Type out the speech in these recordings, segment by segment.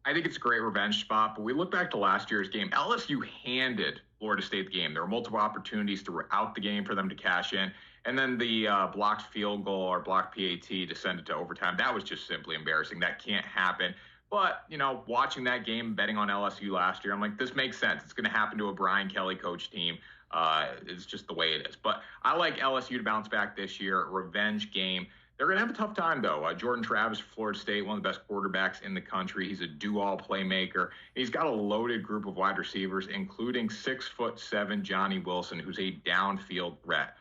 I think it's a great revenge spot, but we look back to last year's game. LSU handed Florida State the game. There were multiple opportunities throughout the game for them to cash in. And then the blocked field goal or blocked PAT to send it to overtime, that was just simply embarrassing. That can't happen. But, watching that game, betting on LSU last year, I'm like, this makes sense. It's going to happen to a Brian Kelly coach team. It's just the way it is. But I like LSU to bounce back this year. Revenge game. They're going to have a tough time, though. Jordan Travis for Florida State, one of the best quarterbacks in the country. He's a do-all playmaker. He's got a loaded group of wide receivers, including 6'7" Johnny Wilson, who's a downfield threat.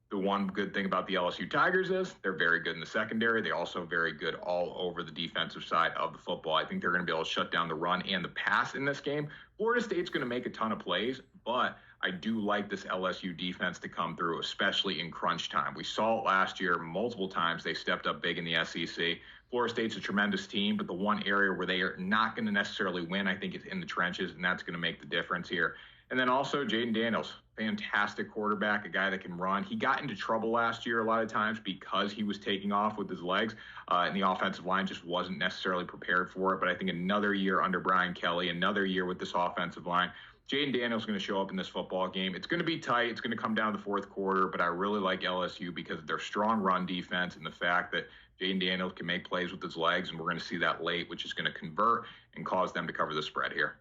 The one good thing about the LSU Tigers is they're very good in the secondary. They're also very good all over the defensive side of the football. I think they're going to be able to shut down the run and the pass in this game. Florida State's going to make a ton of plays, but I do like this LSU defense to come through, especially in crunch time. We saw it last year multiple times. They stepped up big in the SEC. Florida State's a tremendous team, but the one area where they are not going to necessarily win, I think, is in the trenches, and that's going to make the difference here. And then also Jaden Daniels, fantastic quarterback, a guy that can run. He got into trouble last year a lot of times because he was taking off with his legs, and the offensive line just wasn't necessarily prepared for it. But I think another year under Brian Kelly, another year with this offensive line, Jaden Daniels is going to show up in this football game. It's going to be tight. It's going to come down to the fourth quarter, but I really like LSU because of their strong run defense and the fact that Jaden Daniels can make plays with his legs, and we're going to see that late, which is going to convert and cause them to cover the spread here.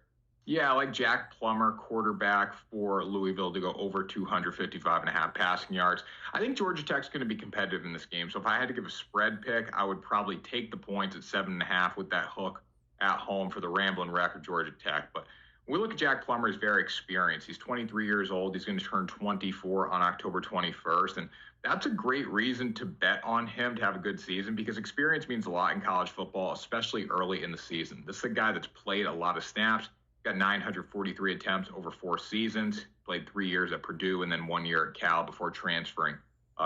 Yeah, I like Jack Plummer, quarterback for Louisville, to go over 255.5 passing yards. I think Georgia Tech's going to be competitive in this game. So if I had to give a spread pick, I would probably take the points at 7.5 with that hook at home for the Ramblin' Wreck of Georgia Tech. But when we look at Jack Plummer, he's very experienced. He's 23 years old. He's going to turn 24 on October 21st. And that's a great reason to bet on him to have a good season because experience means a lot in college football, especially early in the season. This is a guy that's played a lot of snaps. Got 943 attempts over 4 seasons, played 3 years at Purdue and then 1 year at Cal before transferring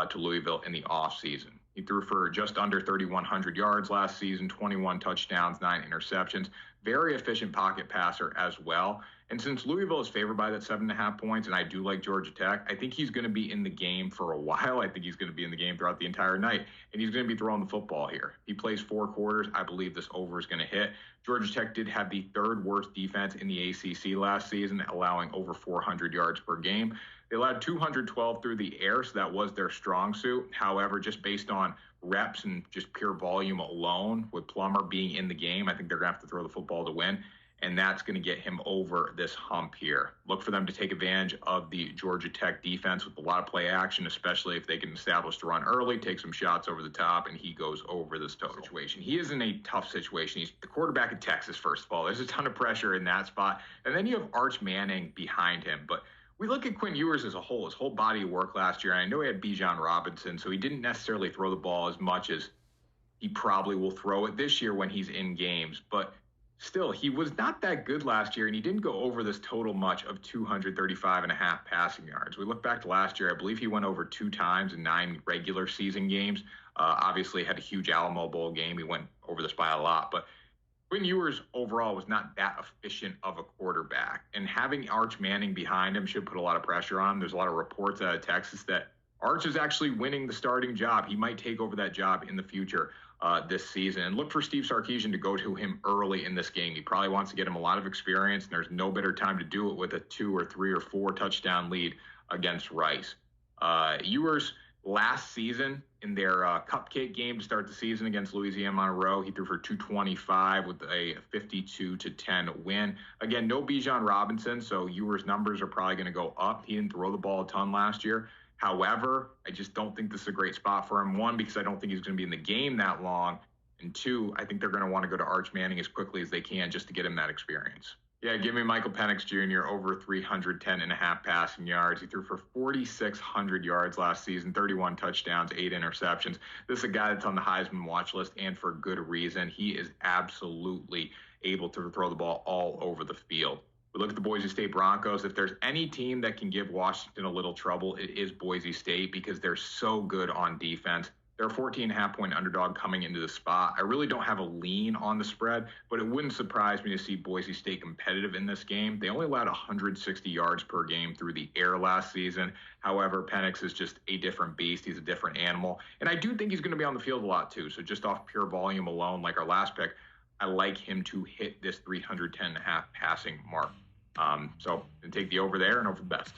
to Louisville in the offseason. He threw for just under 3,100 yards last season, 21 touchdowns, 9 interceptions. Very efficient pocket passer as well. And since Louisville is favored by that 7.5 points, and I do like Georgia Tech, I think he's going to be in the game for a while. I think he's going to be in the game throughout the entire night, and he's going to be throwing the football here. He plays 4 quarters. I believe this over is going to hit. Georgia Tech did have the 3rd worst defense in the ACC last season, allowing over 400 yards per game. They allowed 212 through the air, so that was their strong suit. However, just based on reps and just pure volume alone, with Plummer being in the game, I think they're going to have to throw the football to win, and that's going to get him over this hump here. Look for them to take advantage of the Georgia Tech defense with a lot of play action, especially if they can establish the run early, take some shots over the top, and he goes over this total situation. He is in a tough situation. He's the quarterback of Texas, first of all. There's a ton of pressure in that spot. And then you have Arch Manning behind him. But we look at Quinn Ewers as a whole, his whole body of work last year. And I know he had Bijan Robinson, so he didn't necessarily throw the ball as much as he probably will throw it this year when he's in games. But still, he was not that good last year, and he didn't go over this total much of 235.5 passing yards. We look back to last year, I believe he went over 2 times in 9 regular season games. Obviously had a huge Alamo Bowl game. He went over this by a lot, but Quinn Ewers overall was not that efficient of a quarterback, and having Arch Manning behind him should put a lot of pressure on him. There's a lot of reports out of Texas that Arch is actually winning the starting job. He might take over that job in the future this season. And look for Steve Sarkisian to go to him early in this game. He probably wants to get him a lot of experience, and there's no better time to do it with a 2 or 3 or 4 touchdown lead against Rice. Ewers last season in their cupcake game to start the season against Louisiana Monroe, he threw for 225 with a 52-10 win. Again, no Bijan Robinson, so Ewers' numbers are probably going to go up. He didn't throw the ball a ton last year. However, I just don't think this is a great spot for him. 1, because I don't think he's going to be in the game that long. And 2, I think they're going to want to go to Arch Manning as quickly as they can just to get him that experience. Yeah, give me Michael Penix Jr. over 310.5 passing yards. He threw for 4,600 yards last season, 31 touchdowns, 8 interceptions. This is a guy that's on the Heisman watch list, and for good reason. He is absolutely able to throw the ball all over the field. We look at the Boise State Broncos. If there's any team that can give Washington a little trouble, it is Boise State because they're so good on defense. They're a 14.5-point underdog coming into the spot. I really don't have a lean on the spread, but it wouldn't surprise me to see Boise State competitive in this game. They only allowed 160 yards per game through the air last season. However, Penix is just a different beast. He's a different animal. And I do think he's going to be on the field a lot too. So just off pure volume alone, like our last pick, I like him to hit this 310.5 passing mark. So take the over there and over the best.